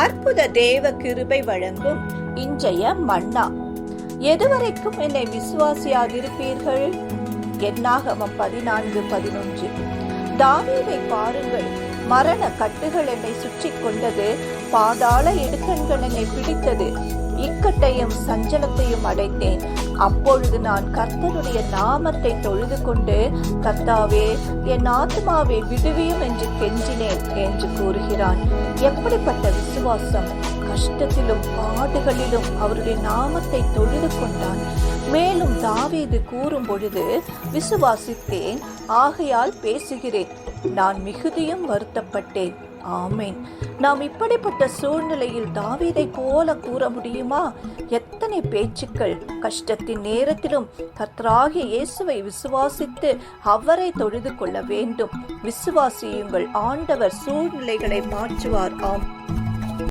அற்புத தேவ கிருபை வழங்கும் இன்றைய மன்னா. எதுவரைக்கும் என்னை விசுவாசியாதிருப்பீர்கள்? என்னாகமம் 14:11. தாவீதை பாருங்கள், மரண கட்டுகள் என்னை சுற்றி கொண்டது, பாதாள இடுக்கண்கள் என்னை பிடித்தது, இக்கட்டையும் சஞ்சலத்தையும் அடைந்தேன். அப்பொழுது நான் கர்த்தருடைய நாமத்தை தொழுது கொண்டு, கர்த்தாவே என் ஆத்மாவை விடுவியும் என்று கெஞ்சினேன் என்று கூறுகிறான். எப்படிப்பட்ட விசுவாசம்! கஷ்டத்திலும் பாடுகளிலும் அவருடைய நாமத்தை தொழுது கொண்டான். மேலும் தாவீது கூறும் பொழுது, விசுவாசித்தேன், ஆகையால் பேசுகிறேன், நான் மிகுதியும் வருத்தப்பட்டேன். ஆமேன். நாம் இப்படிப்பட்ட சூழ்நிலையில் தாவீதை போல கூற முடியுமா? எத்தனை பேச்சுக்கள்! கஷ்டத்தின் நேரத்திலும் கர்த்தராகிய இயேசுவை விசுவாசித்து அவரை தொழுது கொள்ள வேண்டும். விசுவாசியுங்கள், ஆண்டவர் சூழ்நிலைகளை மாற்றுவார். ஆம்.